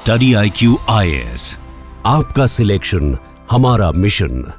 Study IQ IAS, आपका selection हमारा mission.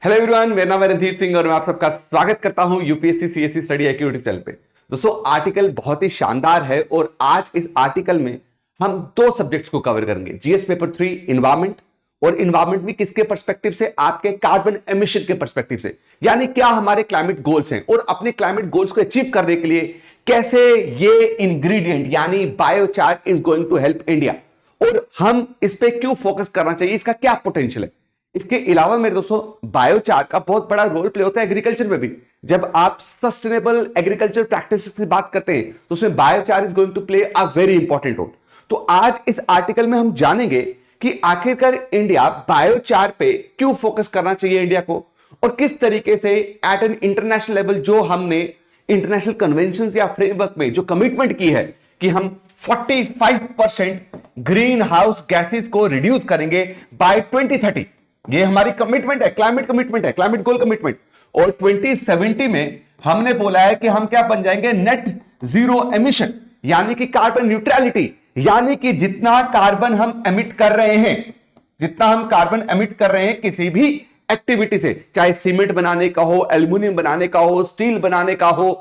Hello everyone, मेरा नाम है रणधीर सिंह और मैं आप सबका स्वागत करता हूं UPSC CSC study IQ YouTube channel पे। दोस्तों, आर्टिकल बहुत ही शानदार है और आज इस आर्टिकल में हम दो सब्जेक्ट्स को कवर करेंगे। जीएस पेपर 3 इन्वायरमेंट, और इन्वायरमेंट भी किसके पर्सपेक्टिव से? आपके कार्बन एमिशन के पर्सपेक्टिव से। यानी क्या हमारे क्लाइमेट गोल्स हैं और अपने क्लाइमेट गोल्स को अचीव करने के लिए कैसे ये इंग्रेडिएंट यानी biochar is going to help India, और हम इस पे क्यों फोकस करना चाहिए, इसका क्या पोटेंशियल है। इसके अलावा मेरे दोस्तों, बायोचार का बहुत बड़ा रोल प्ले होता है एग्रीकल्चर में भी। जब आप सस्टेनेबल एग्रीकल्चर प्रैक्टिस की बात करते हैं तो उसमें biochar is going to play a very important role. तो आज इस आर्टिकल में हम जानेंगे कि आखिरकार इंडिया बायोचार पे क्यों फोकस करना चाहिए इंडिया को, और किस तरीके से एट एन इंटरनेशनल लेवल जो हमने इंटरनेशनल कन्वेंशन या फ्रेमवर्क में जो कमिटमेंट की है कि हम 45% ग्रीन हाउस गैसेस को रिड्यूस करेंगे बाय 2030। ये हमारी कमिटमेंट है, क्लाइमेट कमिटमेंट है, क्लाइमेट गोल कमिटमेंट। और 2070 में हमने बोला है कि हम क्या बन जाएंगे? नेट जीरो एमिशन, यानी कि कार्बन न्यूट्रलिटी। यानी कि जितना कार्बन हम एमिट कर रहे हैं, जितना हम कार्बन एमिट कर रहे हैं किसी भी एक्टिविटी से, चाहे सीमेंट बनाने का हो, एल्यूमिनियम बनाने का हो, स्टील बनाने का हो,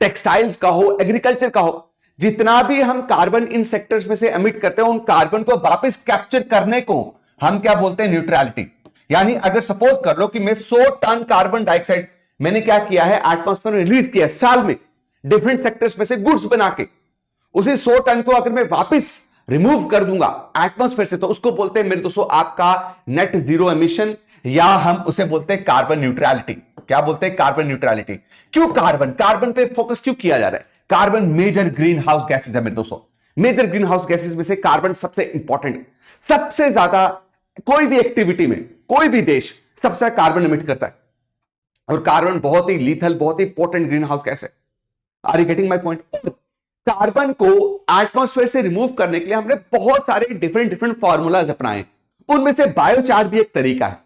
टेक्सटाइल्स का हो, एग्रीकल्चर का हो, जितना भी हम कार्बन इन सेक्टर्स में से एमिट करते हैं, उन कार्बन को वापस कैप्चर करने को हम क्या बोलते हैं? न्यूट्रलिटी। यानी अगर सपोज कर लो कि मैं 100 टन कार्बन डाइऑक्साइड मैंने क्या किया है, एटमॉस्फेयर में रिलीज किया साल में, डिफरेंट सेक्टर्स में से गुड्स बना के, उसी 100 टन को अगर मैं वापस रिमूव कर दूंगा एटमॉस्फेयर से, तो उसको बोलते हैं मेरे दोस्तों आपका नेट जीरो एमिशन, या हम उसे बोलते हैं कार्बन न्यूट्रलिटी। क्या बोलते हैं? Carbon neutrality. क्यों कार्बन? कार्बन पे फोकस क्यों किया जा रहा है? Carbon major greenhouse gases है मेरे दोस्तों। मेजर ग्रीन हाउस गैसेज में से कार्बन सबसे इंपॉर्टेंट है। सबसे ज्यादा कोई भी एक्टिविटी में कोई भी देश सबसे कार्बन एमिट करता है, और कार्बन बहुत ही लीथल, बहुत ही इंपॉर्टेंट ग्रीन हाउस गैस है। Are you getting my point? Carbon को एटमॉस्फेयर से रिमूव करने के लिए हमने बहुत सारे डिफरेंट फॉर्मूलाज अपनाए, उनमें से बायोचार भी एक तरीका है।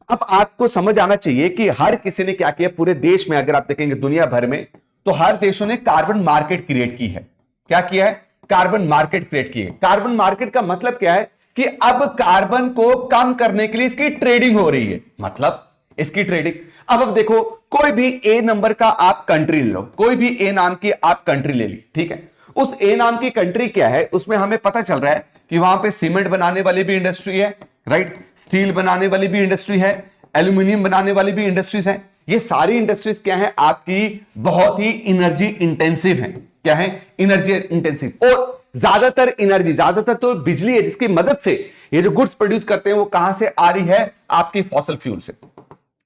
अब आपको समझ आना चाहिए कि हर किसी ने क्या किया पूरे देश में। अगर आप देखेंगे दुनिया भर में, तो हर देशों ने कार्बन मार्केट क्रिएट की है। क्या किया है? कार्बन मार्केट क्रिएट की है। कार्बन मार्केट का मतलब क्या है कि अब कार्बन को कम करने के लिए इसकी ट्रेडिंग हो रही है, मतलब इसकी ट्रेडिंग। अब देखो, कोई भी ए नंबर का आप कंट्री ले लो, कोई भी ए नाम की आप कंट्री ले ली, ठीक है। उस ए नाम की कंट्री क्या है, उसमें हमें पता चल रहा है कि वहां पे सीमेंट बनाने वाली भी इंडस्ट्री है, राइट, स्टील बनाने वाली भी इंडस्ट्री है, एल्यूमिनियम बनाने वाली भी इंडस्ट्रीज है। ये सारी इंडस्ट्रीज क्या है? आपकी बहुत ही एनर्जी इंटेंसिव है। क्या है? Energy intensive. और ज्यादातर एनर्जी, ज्यादातर तो बिजली है जिसकी मदद से ये जो गुड्स प्रोड्यूस करते हैं वो कहां से आ रही है? आपकी फॉसिल फ्यूल से,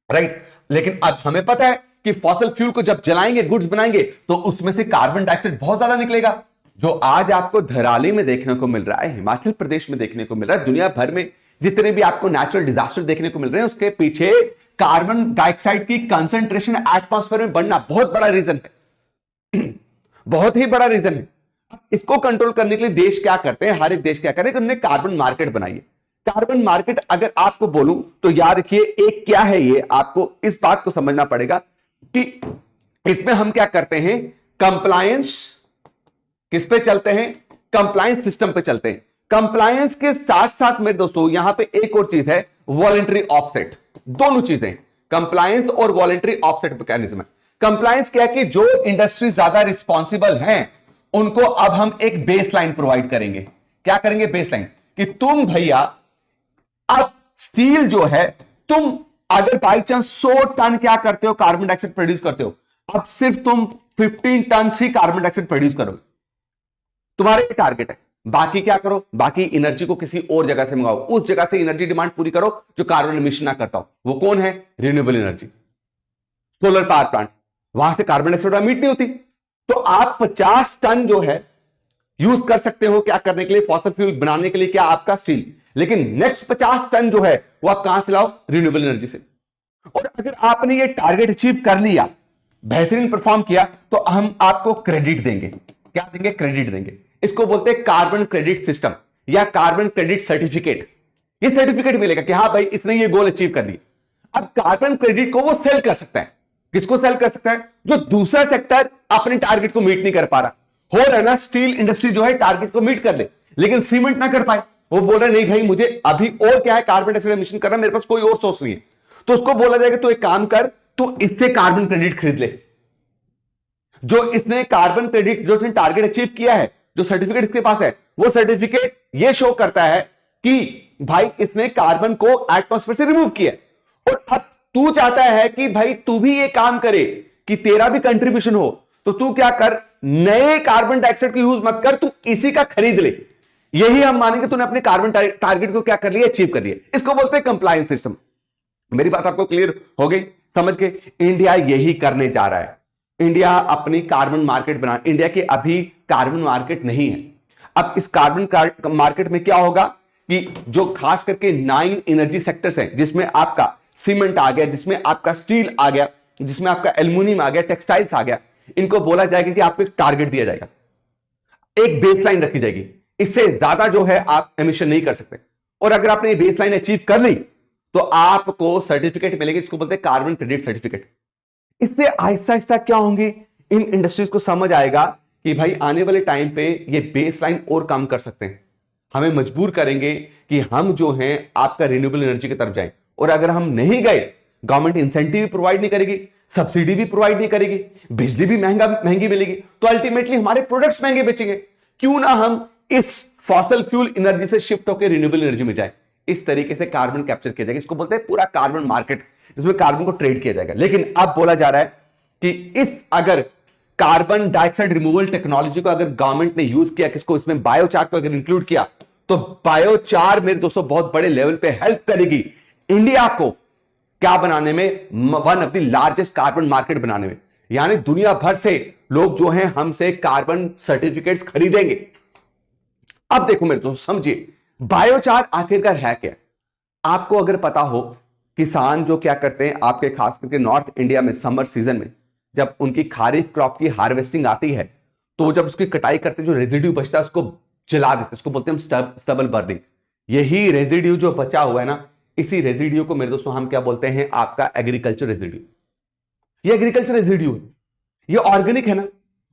राइट। लेकिन अब हमें पता है कि फॉसिल फ्यूल को जब जलाएंगे, गुड्स बनाएंगे, तो उसमें से कार्बन डाइऑक्साइड बहुत ज्यादा निकलेगा। जो आज आपको धराली में देखने को मिल रहा है, हिमाचल प्रदेश में देखने को मिल रहा है, दुनिया भर में जितने भी आपको नेचुरल डिजास्टर देखने को मिल रहे हैं, उसके पीछे कार्बन डाइऑक्साइड की कंसंट्रेशन एटमॉस्फेयर में बढ़ना बहुत बड़ा रीजन है। बहुत ही बड़ा रीजन है। इसको कंट्रोल करने के लिए देश क्या करते हैं? हर एक देश क्या करे कि उन्होंने कार्बन मार्केट बनाई है। कार्बन मार्केट अगर आपको बोलूं तो याद रखिए, एक क्या है ये, आपको इस बात को समझना पड़ेगा कि इसमें हम क्या करते हैं? कंप्लायंस। किस पे चलते हैं? कंप्लायंस सिस्टम पे चलते हैं। कंप्लायंस के साथ साथ मेरे दोस्तों यहां पे एक और चीज है, वॉलंटरी ऑफसेट। दोनों चीजें, कंप्लायंस और वॉलंटरी ऑफसेट मैकेनिज्म। कंप्लायंस क्या है कि जो इंडस्ट्री ज्यादा रिस्पॉन्सिबल हैं उनको अब हम एक बेसलाइन प्रोवाइड करेंगे। क्या करेंगे? बेसलाइन, कि तुम भैया अब स्टील जो है, तुम अगर बाई चांस 100 टन क्या करते हो? कार्बन डाइऑक्साइड प्रोड्यूस करते हो, अब सिर्फ तुम 15 टन ही कार्बन डाइऑक्साइड प्रोड्यूस करो। तुम्हारे टारगेट है। बाकी क्या करो? बाकी एनर्जी को किसी और जगह से मंगाओ, उस जगह से एनर्जी डिमांड पूरी करो जो कार्बन एमिशन ना करता हो। वो कौन है? Renewable energy, solar power plant. वहां से कार्बन डाइऑक्साइड एमिट नहीं होती, तो आप 50 टन जो है यूज कर सकते हो क्या करने के लिए? फॉसिल फ्यूल बनाने के लिए, क्या आपका स्टील। लेकिन नेक्स्ट 50 टन जो है वो आप कहां से लाओ? रिन्यूएबल एनर्जी से। और अगर आपने ये टारगेट अचीव कर लिया, बेहतरीन परफॉर्म किया, तो हम आपको क्रेडिट देंगे। क्या देंगे? क्रेडिट देंगे। इसको बोलते हैं कार्बन क्रेडिट सिस्टम या कार्बन क्रेडिट सर्टिफिकेट। ये सर्टिफिकेट मिलेगा कि हाँ भाई इसने ये गोल अचीव कर लिया। अब कार्बन क्रेडिट को वो सेल कर सकता है। किसको सेल कर सकता है? जो दूसरा सेक्टर अपने टारगेट को मीट नहीं कर पा रहा। हो रहा है ना, स्टील इंडस्ट्री जो है टारगेट को मीट कर ले, लेकिन सीमेंट ना कर पाए। वो बोल रहा नहीं भाई मुझे अभी और क्या है कार्बन डाइऑक्साइड एमिशन करना, मेरे पास कोई और सोर्स नहीं है। तो उसको बोला जाएगा तू एक काम कर, तू इससे कार्बन क्रेडिट खरीद ले। जो इसने कार्बन क्रेडिट, जो इसने टारगेट अचीव किया है, जो सर्टिफिकेट इसके पास है, वो सर्टिफिकेट ये शो करता है कि भाई इसने कार्बन को एटमॉस्फेयर से रिमूव किया। और अब तू चाहता है कि भाई तू भी ये काम करे कि तेरा भी कंट्रीब्यूशन हो, तो तू क्या कर, नए कार्बन डाइऑक्साइड को यूज मत कर, तू इसी का खरीद ले। यही हम मानेंगे तूने अपने कार्बन टारगेट को क्या कर लिया, अचीव कर लिया। इसको बोलते हैं कंप्लायंस सिस्टम। मेरी बात आपको क्लियर हो गई, समझ के? इंडिया यही करने जा रहा है। इंडिया अपनी कार्बन मार्केट बना, इंडिया की अभी कार्बन मार्केट नहीं है। अब इस कार्बन मार्केट में क्या होगा कि जो खास करके 9 एनर्जी सेक्टर्स हैं, जिसमें आपका सीमेंट आ गया, जिसमें आपका स्टील आ गया, जिसमें आपका एल्यूमिनियम आ गया, टेक्सटाइल्स आ गया, इनको बोला जाएगा कि आपको एक टारगेट दिया जाएगा, एक बेसलाइन रखी जाएगी, इससे ज्यादा जो है आप एमिशन नहीं कर सकते। और अगर आपने ये बेसलाइन अचीव कर ली तो आपको सर्टिफिकेट मिलेगी, जिसको बोलते हैं कार्बन क्रेडिट सर्टिफिकेट। इससे आहिस्ता आहिस्ता क्या होंगे, इन इंडस्ट्रीज को समझ आएगा कि भाई आने वाले टाइम पे ये बेसलाइन और कम कर सकते हैं, हमें मजबूर करेंगे कि हम जो हैं आपका रिन्यूएबल एनर्जी की तरफ जाएं। और अगर हम नहीं गए, गवर्नमेंट इंसेंटिव भी प्रोवाइड नहीं करेगी, सब्सिडी भी प्रोवाइड नहीं करेगी, बिजली भी महंगी मिलेगी, तो अल्टीमेटली हमारे प्रोडक्ट्स महंगे बेचेंगे। क्यों ना हम इस फॉसल फ्यूल एनर्जी से शिफ्ट होकर रिन्यूएबल एनर्जी में जाए। इस तरीके से कार्बन कैप्चर किया जाएगा, इसको बोलते हैं पूरा कार्बन मार्केट, जिसमें कार्बन को ट्रेड किया जाएगा। लेकिन अब बोला जा रहा है कि इस अगर कार्बन डाइऑक्साइड रिमूवल टेक्नोलॉजी को अगर गवर्नमेंट ने यूज किया, किसको, इसमें बायोचार को अगर इंक्लूड किया, तो बायोचार मेरे दोस्तों बहुत बड़े लेवल पे हेल्प करेगी इंडिया को क्या बनाने में, one of the largest carbon market बनाने में। यानी दुनिया भर से लोग जो हैं हमसे कार्बन सर्टिफिकेट्स खरीदेंगे। अब देखो मेरे दोस्तों, समझिए बायोचार आखिरकार है क्या। आपको अगर पता हो, किसान जो क्या करते हैं आपके खास करके नॉर्थ इंडिया में समर सीजन में, जब उनकी खारिफ क्रॉप की हार्वेस्टिंग आती है, तो जब उसकी कटाई करते हैं, जो रेजिड्यू बचता है उसको जला देते हैं, उसको बोलते हैं हम स्टबल बर्निंग। यही रेजिड्यू जो बचा हुआ है ना, इसी रेजिड्यू को मेरे दोस्तों हम क्या बोलते हैं, आपका एग्रीकल्चर रेजिड्यू। ये एग्रीकल्चर रेजिड्यू है, ये ऑर्गेनिक है ना।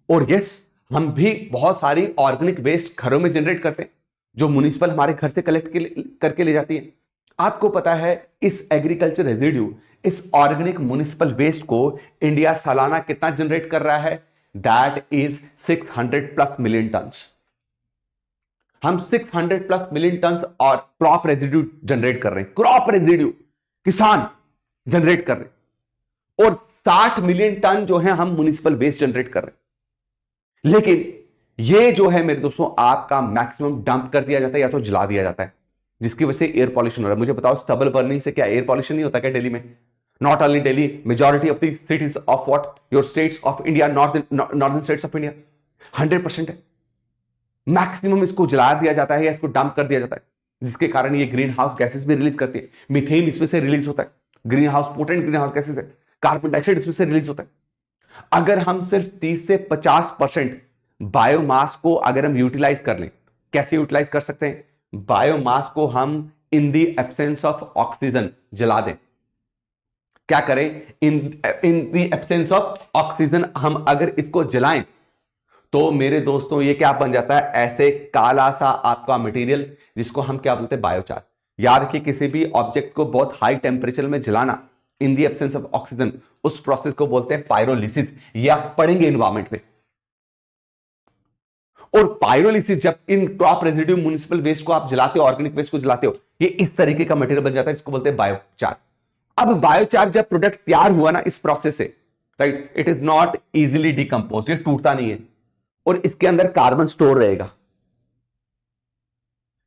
और यस, हम भी बहुत सारी ऑर्गेनिक वेस्ट घरों में जनरेट करते हैं, जो म्युनिसिपल हमारे घर से कलेक्ट करके ले जाती है। आपको पता है इस एग्रीकल्चर रेजिड्यू, इस ऑर्गेनिक म्युनिसिपल वेस्ट को इंडिया सालाना कितना जनरेट कर रहा है? That is 600+ million ton. हम 600+ मिलियन टन और क्रॉप रेजिड्यू जनरेट कर रहे हैं, क्रॉप रेजिड्यू किसान जनरेट कर रहे हैं। और 60 मिलियन टन जो है हम म्युनिसिपल वेस्ट जनरेट कर रहे हैं। लेकिन ये जो है मेरे दोस्तों आपका मैक्सिमम डंप कर दिया जाता है या तो जला दिया जाता है, जिसकी वजह से एयर पॉल्यूशन हो रहा है। मुझे बताओ, स्टबल बर्निंग से क्या एयर पॉल्यूशन नहीं होता क्या दिल्ली में? Not only Delhi, majority of the cities of what your states of India, northern states of India 100% है। मैक्सिमम इसको जला दिया जाता है या इसको डंप कर दिया जाता है, जिसके कारण ये ग्रीन हाउस गैसेस भी रिलीज करती है। मीथेन इसमें से रिलीज होता है, green house potent green house gases है, कार्बन डाइऑक्साइड इसमें से रिलीज होता है। अगर हम सिर्फ 30 से 50% बायोमास को अगर हम यूटिलाइज कर लें, कैसे यूटिलाइज कर सकते हैं? बायोमास को हम in the absence of oxygen जला दें। क्या करें? In the absence of oxygen हम अगर इसको जलाएं तो मेरे दोस्तों ये क्या बन जाता है? ऐसे काला सा आपका मटेरियल, जिसको हम क्या बोलते हैं? बायोचार। याद रखिए, किसी भी ऑब्जेक्ट को बहुत हाई टेम्परेचर में जलाना in the absence of oxygen, उस प्रोसेस को बोलते हैं पायरोलिसिस। ये आप पढ़ेंगे एनवायरमेंट में। और पायरोलिसिस, जब इन क्रॉप रेजिड्यू म्युनिसिपल वेस्ट को आप जलाते हो, ऑर्गेनिक वेस्ट को जलाते हो, ये इस तरीके का मटेरियल बन जाता है, इसको बोलते हैं बायोचार। अब बायोचार जब प्रोडक्ट तैयार हुआ ना इस प्रोसेस से, right, it is not easily decompose, ये टूटता नहीं है और इसके अंदर कार्बन स्टोर रहेगा।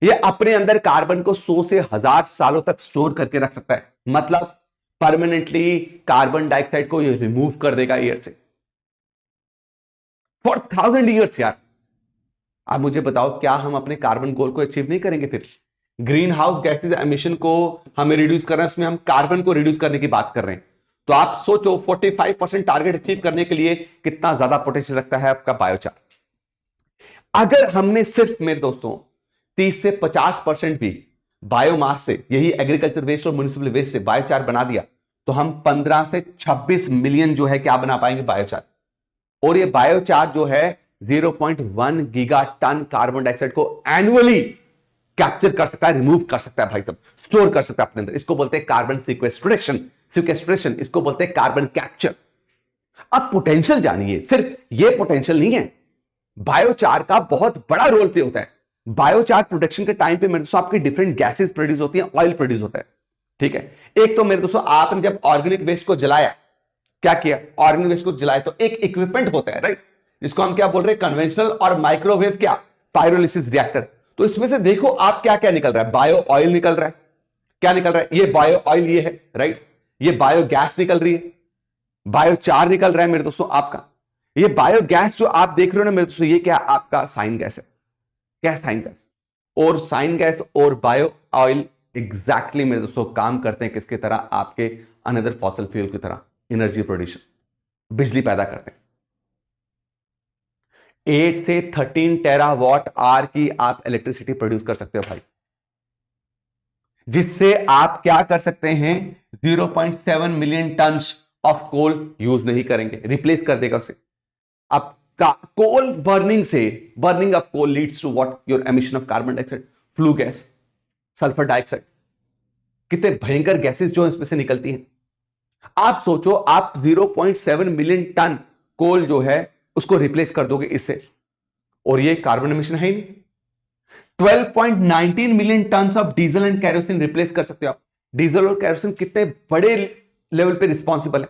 ये अपने अंदर कार्बन को 100 से 1000 सालों तक स्टोर करके रख सकता है। मतलब परमानेंटली कार्बन डाइऑक्साइड को ये रिमूव कर देगा एयर से फॉर 1000 ईयर्स। यार अब मुझे बताओ, क्या हम अपने कार्बन गोल को अचीव नहीं करेंगे? फिर ग्रीन हाउस गैसेज एमिशन को हमें रिड्यूस करना है, उसमें हम कार्बन को रिड्यूस करने की बात कर रहे हैं। तो आप सोचो 45% टारगेट अचीव करने के लिए कितना ज्यादा पोटेंशियल रखता है आपका बायोचार। अगर हमने सिर्फ मेरे दोस्तों 30 से 50% भी बायोमास से, यही एग्रीकल्चर वेस्ट और म्युनिसिपल वेस्ट से बायोचार बना दिया, तो हम 15 से 26 मिलियन जो है क्या बना पाएंगे? बायोचार। और ये बायोचार जो है 0.1 गीगा टन कार्बन डाइऑक्साइड को एनुअली कैप्चर कर सकता है, रिमूव कर सकता है भाई साहब, स्टोर कर सकता है अपने अंदर। इसको बोलते हैं कार्बन सिक्वेस्ट्रेशन, इसको बोलते हैं कार्बन कैप्चर। अब पोटेंशियल जानिए, सिर्फ ये पोटेंशियल नहीं है, बायोचार का बहुत बड़ा रोल प्ले होता है। बायोचार प्रोडक्शन के टाइम पे मेरे दोस्तों आपकी डिफरेंट गैसेस प्रोड्यूस होती हैं, ऑयल प्रोड्यूस होता है, ठीक है। एक तो मेरे दोस्तों आपने जब ऑर्गेनिक वेस्ट को जलाया, क्या किया, ऑर्गेनिक वेस्ट को जलाया तो एक इक्विपमेंट होता है, राइट, जिसको हम क्या बोल रहे हैं, कन्वेंशनल और माइक्रोवेव क्या, पायरोलिसिस रिएक्टर। तो इसमें से देखो आप क्या क्या निकल रहा है, बायो ऑयल निकल रहा है, क्या निकल रहा है, ये बायो ऑयल ये है, राइट, ये बायो गैस निकल रही है, बायोचार निकल रहा है मेरे दोस्तों आपका। ये बायो गैस जो आप देख रहे हो ना मेरे दोस्तों, ये क्या आपका साइन गैस है, क्या साइन गैस, और साइन गैस और बायो ऑयल एग्जैक्टली मेरे दोस्तों काम करते हैं किसकी तरह, आपके अनदर फॉसिल फ्यूल की तरह, एनर्जी प्रोड्यूशन, बिजली पैदा करते हैं। 8 से 13 टेरावाट आवर की आप इलेक्ट्रिसिटी प्रोड्यूस कर सकते हो भाई, जिससे आप क्या कर सकते हैं, 0.7 million ton of coal use नहीं करेंगे, रिप्लेस कर देगा उसे। अब coal burning of coal leads to what, your emission of carbon dioxide, flue gas, sulphur dioxide, कितने भयंकर गैसेस जो इसमें से निकलती हैं। आप सोचो, आप 0.7 मिलियन टन कोल जो है उसको रिप्लेस कर दोगे इससे, और ये कार्बन एमिशन है ही नहीं। 12.19 million ton of diesel and kerosene replace कर सकते हो आप। डीजल और कैरोसिन कितने बड़े लेवल पे रिस्पॉन्सिबल है,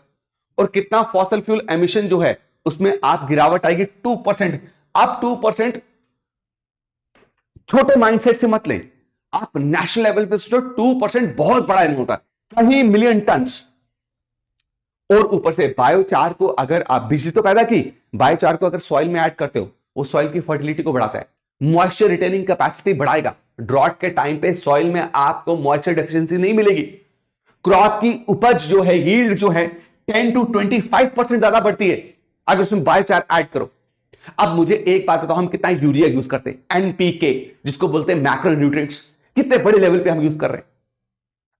और कितना फॉसिल फ्यूल एमिशन जो है उसमें आप गिरावट आएगी 2%। आप 2% छोटे माइंडसेट से मत लें, आप नेशनल लेवल पे सोचो, 2% बहुत बड़ा अमाउंट है, कहीं मिलियन टन। और ऊपर से बायोचार को अगर आप, बिजली तो पैदा की, बायोचार को अगर सॉइल में ऐड करते हो, वो सॉइल की फर्टिलिटी को बढ़ाता है, मॉइस्चर रिटेनिंग कैपेसिटी बढ़ाएगा। ड्रॉट के टाइम पे सॉइल में आपको मॉइस्चर डेफिशिएंसी नहीं मिलेगी, क्रॉप की उपज जो है, यील्ड जो है 10 to 25% ज्यादा बढ़ती है अगर उसमें बायोचार ऐड करो। अब मुझे एक बात बताओ, हम कितना यूरिया यूज करते हैं, एनपीके जिसको बोलते हैं मैक्रो न्यूट्रिएंट्स, कितने बड़े लेवल पे हम यूज कर रहे हैं।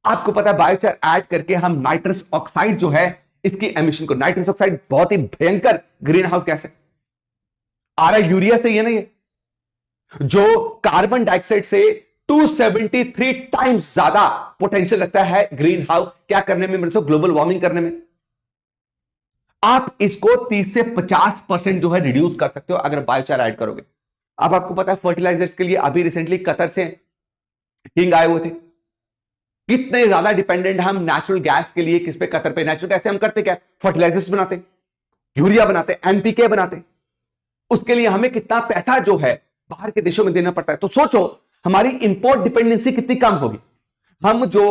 आपको पता है बायोचार ऐड करके हम नाइट्रस ऑक्साइड जो है इसकी एमिशन को, नाइट्रस ऑक्साइड बहुत ही भयंकर ग्रीन हाउस गैस है, आ रहा है यूरिया से, ये नहीं है, जो कार्बन डाइऑक्साइड से 273 टाइम्स ज्यादा पोटेंशियल रखता है ग्रीन हाउस क्या करने में, मेरे से ग्लोबल वार्मिंग करने में। आप इसको 30 से 50% जो है रिड्यूस कर सकते हो अगर बायोचार ऐड करोगे। अब आपको पता है फर्टिलाइजर्स के लिए अभी रिसेंटली कतर से किंग आए हुए थे, कितने ज्यादा डिपेंडेंट हम नेचुरल गैस के लिए, किस पे, कतर पे। नेचुरल गैस से हम करते क्या, फर्टिलाइजर्स बनाते, यूरिया बनाते, एनपीके बनाते, उसके लिए हमें कितना पैसा जो है बाहर के देशों में देना पड़ता है। तो सोचो हमारी इंपोर्ट डिपेंडेंसी कितनी कम होगी। हम जो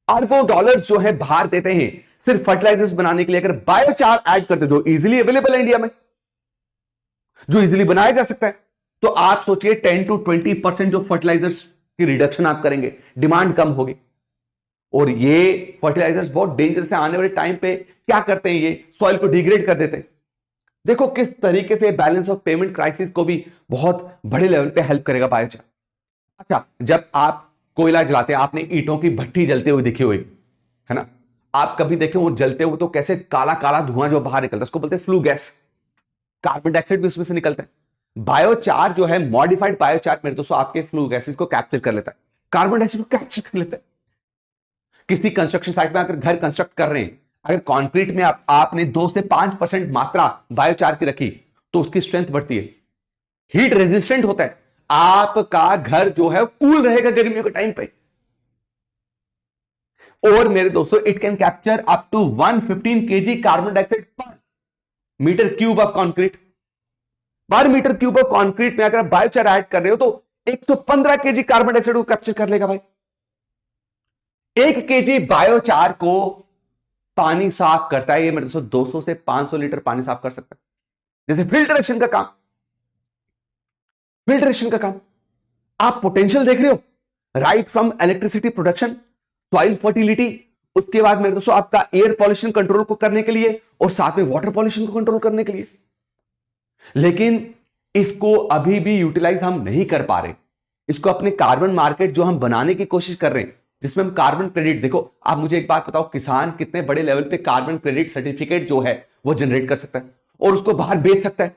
अरबों डॉलर्स जो है बाहर देते हैं सिर्फ फर्टिलाइजर्स बनाने के लिए, अगर बायोचार ऐड करते जो इजीली अवेलेबल है इंडिया में, जो इजीली बनाया जा सकता है, तो आप सोचिए 10 to 20% जो फर्टिलाइजर्स की रिडक्शन आप करेंगे, डिमांड कम होगी। और ये फर्टिलाइजर्स बहुत डेंजरस है, आने वाले टाइम पे क्या करते हैं, ये सॉइल को डिग्रेड कर देते हैं। देखो किस तरीके से बैलेंस ऑफ पेमेंट क्राइसिस को भी बहुत बड़े लेवल पे हेल्प करेगा बायोचार। अच्छा, जब आप कोयला जलाते हैं, आपने ईंटों की भट्टी जलते हुए देखी हुई है ना, आप कभी देखे वो जलते हुए तो कैसे काला काला धुआं जो बाहर निकलता है, उसको बोलते हैं फ्लू गैस, कार्बन डाइऑक्साइड भी उसमें से निकलता है। बायोचार जो है, मॉडिफाइड बायोचार मेरे दोस्तों आपके फ्लू गैसेस को कैप्चर कर लेता है, कार्बन डाइऑक्साइड को कैप्चर कर लेता है। किसी कंस्ट्रक्शन साइट में अगर घर कंस्ट्रक्ट कर रहे हैं, अगर कंक्रीट में आपने 2 से 5% मात्रा बायोचार की रखी तो उसकी स्ट्रेंथ बढ़ती है, हीट रेजिस्टेंट होता है, आपका घर जो है कूल रहेगा गर्मियों के टाइम पे। और मेरे दोस्तों it can capture up to 115 kg carbon dioxide per meter cube of concrete. Per meter cube of concrete में अगर बायोचार ऐड कर रहे हो तो 115 kg कार्बन डाइऑक्साइड को कैप्चर कर लेगा भाई। 1 kg बायोचार को पानी साफ करता है, ये मेरे दोस्तों 200 से 500 लीटर पानी साफ कर सकता है। जैसे फिल्ट्रेशन का काम, फिल्ट्रेशन का काम। आप पोटेंशियल देख रहे हो, right from electricity production, soil fertility, उसके बाद मेरे दोस्तों आपका एयर पॉल्यूशन कंट्रोल को करने के लिए, और साथ में वाटर पॉल्यूशन को कंट्रोल करने के लिए। लेकिन इसको अभी भी यूटिलाइज हम नहीं कर पा रहे। इसको अपने कार्बन मार्केट जो हम बनाने की कोशिश कर रहे हैं, जिसमें हम कार्बन क्रेडिट, देखो आप मुझे एक बात बताओ, किसान कितने बड़े लेवल पे कार्बन क्रेडिट सर्टिफिकेट जो है वो जनरेट कर सकता है और उसको बाहर बेच सकता है।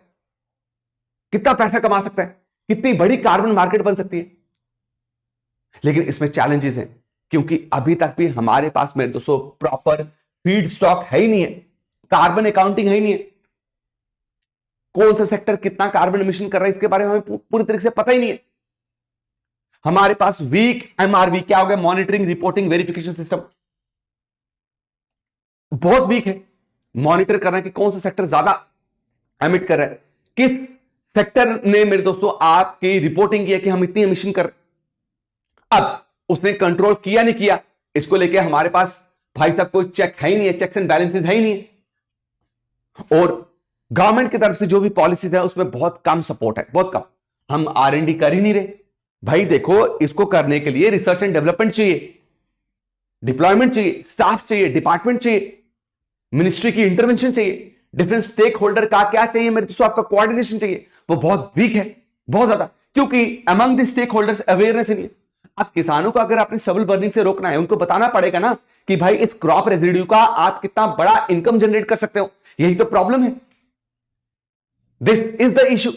कितना पैसा कमा सकता है, कितनी बड़ी कार्बन मार्केट बन सकती है। लेकिन इसमें चैलेंजेस हैं, क्योंकि अभी तक भी हमारे पास मेरे दोस्तों प्रॉपर फीड स्टॉक है ही नहीं है, कार्बन अकाउंटिंग है ही नहीं है। कौन सा सेक्टर कितना कार्बन एमिशन कर रहा है इसके बारे में हमें पूरी तरीके से पता ही नहीं है। हमारे पास वीक एमआरवी, क्या हो गया, मॉनिटरिंग रिपोर्टिंग वेरिफिकेशन सिस्टम, बहुत वीक है। मॉनिटर करना कि कौन सा सेक्टर ज्यादा एमिट कर रहा है, किस सेक्टर ने मेरे दोस्तों आपकी रिपोर्टिंग किया कि हम इतनी एमिशन कर, अब उसने कंट्रोल किया नहीं किया, इसको लेके हमारे पास भाई साहब कोई चेक है ही नहीं है, चेक्स एंड बैलेंसेस है ही नहीं है। और गवर्नमेंट की तरफ से जो भी पॉलिसीज है उसमें बहुत कम सपोर्ट है, बहुत कम। हम R&D कर ही नहीं रहे भाई। देखो, इसको करने के लिए रिसर्च एंड डेवलपमेंट चाहिए, डिप्लॉयमेंट चाहिए, स्टाफ चाहिए, डिपार्टमेंट चाहिए, मिनिस्ट्री की इंटरवेंशन चाहिए, डिफरेंट स्टेक होल्डर का क्या चाहिए मेरे दोस्तों, आपका कोऑर्डिनेशन चाहिए, वो बहुत वीक है, बहुत ज्यादा, क्योंकि among the stakeholders awareness नहीं है। अब किसानों को अगर आपने सबल बर्निंग से रोकना है, उनको बताना पड़ेगा ना कि भाई इस क्रॉप रेजिड्यू का आप कितना बड़ा इनकम जनरेट कर सकते हो, यही तो प्रॉब्लम है। This is the issue.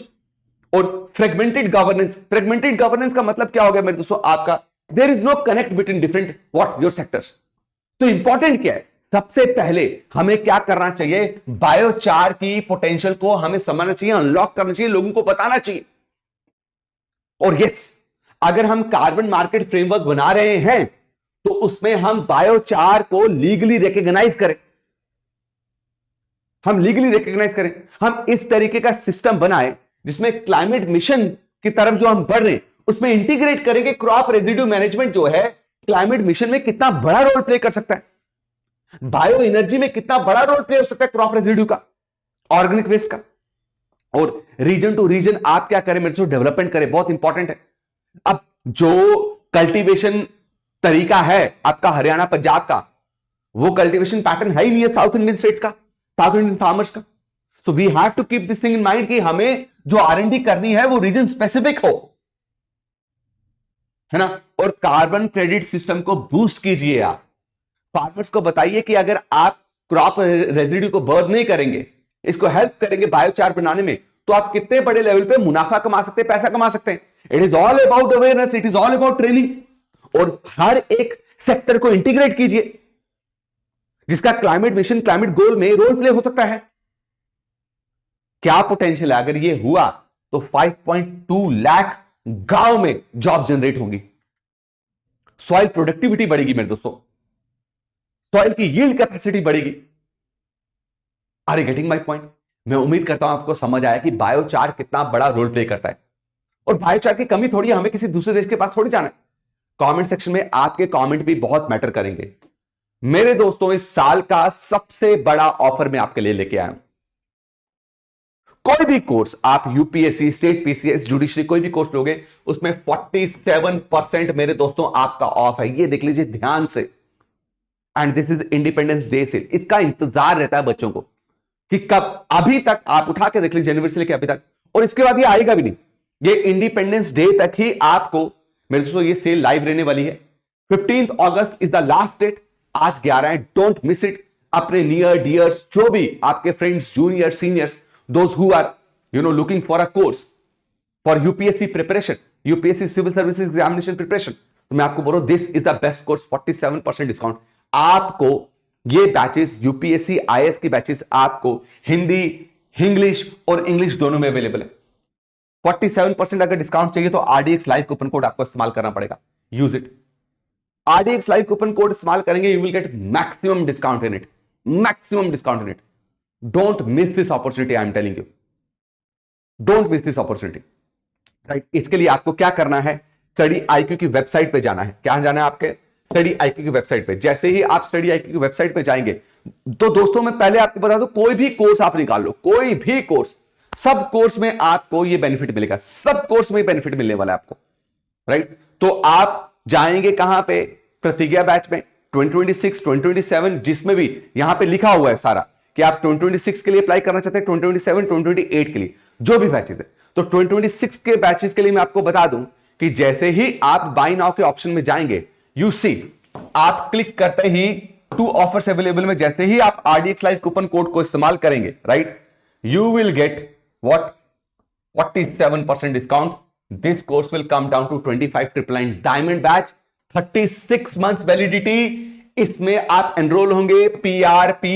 और फ्रेगमेंटेड गवर्नेंस का मतलब क्या हो गया मेरे दोस्तों, आपका there is no connect between different what your sectors. तो इंपॉर्टेंट क्या है, सबसे पहले हमें क्या करना चाहिए, बायोचार की पोटेंशियल को हमें समझना चाहिए, अनलॉक करना चाहिए, लोगों को बताना चाहिए। और यस, अगर हम कार्बन मार्केट फ्रेमवर्क बना रहे हैं तो उसमें हम बायोचार को लीगली रिकॉग्नाइज करें, हम इस तरीके का सिस्टम बनाएं जिसमें क्लाइमेट मिशन की तरफ जो हम बढ़ रहे हैं उसमें इंटीग्रेट करेंगे क्रॉप रेजिड्यू मैनेजमेंट जो है क्लाइमेट मिशन में कितना बड़ा रोल प्ले कर सकता है, बायो एनर्जी में कितना बड़ा रोल प्ले हो सकता है क्रॉप रेजिड्यू का, ऑर्गेनिक वेस्ट का। और रीजन टू रीजन आप क्या करें मेरे से, डेवलपमेंट करें, बहुत इंपॉर्टेंट है। अब जो कल्टीवेशन तरीका है आपका हरियाणा पंजाब का, वो कल्टीवेशन पैटर्न है ही नहीं है साउथ इंडियन स्टेट्स का, साउथ इंडियन फार्मर्स का। So we have to keep this thing in mind कि हमें जो R&D करनी है वो रीजन स्पेसिफिक हो, है ना। और कार्बन क्रेडिट सिस्टम को बूस्ट कीजिए, आप फार्मर्स को बताइए कि अगर आप क्रॉप रेजिड्यू को बर्न नहीं करेंगे, इसको हेल्प करेंगे बायोचार बनाने में, तो आप कितने बड़े लेवल पे मुनाफा कमा सकते हैं, पैसा कमा सकते हैं। It is all about awareness, it is all about training. और हर एक सेक्टर को इंटीग्रेट कीजिए जिसका क्लाइमेट मिशन, क्लाइमेट गोल में रोल प्ले हो सकता है। क्या पोटेंशियल है, अगर ये हुआ तो 5.2 लाख गांव में जॉब जनरेट होंगी, सॉइल प्रोडक्टिविटी बढ़ेगी मेरे दोस्तों, सॉइल की यील्ड कैपेसिटी बढ़ेगी। Are you getting my point? मैं उम्मीद करता हूं आपको समझ आया कि बायोचार कितना बड़ा रोल प्ले करता है। और बायोचार की कमी थोड़ी है, हमें किसी दूसरे देश के पास थोड़ी जाना है। कमेंट सेक्शन में आपके कमेंट भी बहुत मैटर करेंगे मेरे दोस्तों। इस साल का सबसे बड़ा ऑफर मैं आपके लिए लेके आया हूं। कोई भी कोर्स आप यूपीएससी, स्टेट पीसीएस, जुडिशरी, कोई भी कोर्स लोगे उसमें 47% मेरे दोस्तों आपका ऑफ है। ये देख लीजिए ध्यान से। And this is Independence Day sale. इसका इंतजार रहता है बच्चों को कि कब, अभी तक आप उठा के देख लीजिए जनवरी से लेकर अभी तक, और इसके बाद ये आएगा भी नहीं। ये इंडिपेंडेंस डे तक ही आपको मेरे दोस्तों ये सेल लाइव रहने वाली है। 15 August is the last date. आज 11 है, डोंट मिस इट। अपने नियर डियर्स, जो भी आपके friends, junior, seniors, those who are looking for a course for UPSC preparation, UPSC civil services examination preparation, तो मैं आपको बोल रहा हूं this is the best course. 47% discount आपको। ये बैचेस यूपीएससी आईएएस की बैचेस आपको हिंदी, इंग्लिश और इंग्लिश दोनों में अवेलेबल है। 47% अगर डिस्काउंट चाहिए तो RDX लाइव कूपन कोड आपको इस्तेमाल करना पड़ेगा। Use it. RDX live coupon code इस्तेमाल करेंगे, you will get maximum discount in it, maximum discount in it. Don't miss this opportunity, I am telling you, don't miss this opportunity, right. इसके लिए आपको क्या करना है, स्टडी IQ की website पे जाना है। क्या जाना है आपके? स्टडी IQ की वेबसाइट पे। जैसे ही आप स्टडी IQ की वेबसाइट पे जाएंगे तो दोस्तों मैं पहले आपको बता दूं, कोई भी कोर्स आप निकाल लो, कोई भी कोर्स, सब कोर्स में आपको ये बेनिफिट मिलेगा, सब कोर्स में बेनिफिट मिलने वाला है आपको, राइट। तो आप जाएंगे कहां पे? प्रतिज्ञा बैच में 2026, 2027, जिसमें भी यहां पे लिखा हुआ है सारा कि आप 2026 के लिए अप्लाई करना चाहते हैं, 2027, 2028 के लिए जो भी बैचेस है। तो 2026 के बैचेस के लिए मैं आपको बता दूं कि जैसे ही आप बाय नाउ के ऑप्शन में जाएंगे, यू सी, आप क्लिक करते ही 2 ऑफर्स अवेलेबल में, जैसे ही आप RDX लाइव कूपन कोड को इस्तेमाल करेंगे, right, you will get what 47% discount. This course will come down to 25,999 diamond batch, 36 months validity. इसमें आप एनरोल होंगे PRP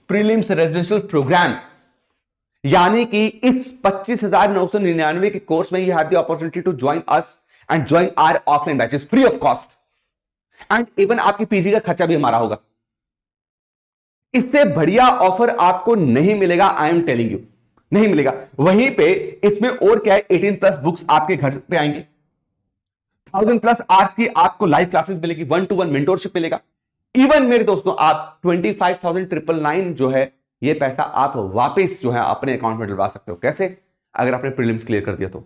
प्रीलिम्स रेजिडेंशियल प्रोग्राम, यानी कि इस 25,999 के कोर्स में you have the opportunity to join us and join our offline batches free of cost, and even आपकी PG का खर्चा भी हमारा होगा. इससे बढ़िया ऑफर आपको नहीं मिलेगा, आई एम टेलिंग यू, नहीं मिलेगा. वहीं पे इसमें और क्या है, 18+ बुक्स आपके घर पे आएंगी, 1000+ आवर्स की आपको लाइव क्लासेस मिलेगी, 1-to-1 मेंटोरशिप मिलेगा. इवन मेरे दोस्तों आप 25,999 जो है ये पैसा आप वापस जो है अपने अकाउंट में डलवा सकते हो. कैसे? अगर आपने प्रीलिम्स क्लियर कर दिया तो.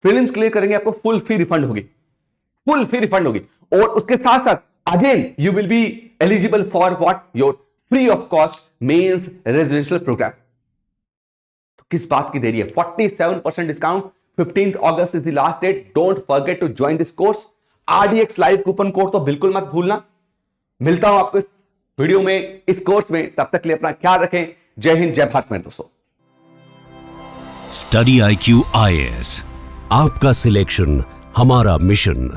प्रीलिम्स क्लियर करेंगे आपको फुल फी रिफंड होगी, फुल फी रिफंड होगी. और उसके साथ साथ again you will be eligible for what, your free of cost mains residential programme. तो किस बात की देरी है? 47% discount, 15th August is the last date. Don't forget to join this course. RDX live coupon code तो बिल्कुल मत भूलना. मिलता हूं आपको इस वीडियो में, इस कोर्स में. तब तक के लिए अपना ख्याल रखें. जय हिंद, जय भारत मेरे दोस्तों. स्टडी IQ IAS, आपका सिलेक्शन हमारा मिशन.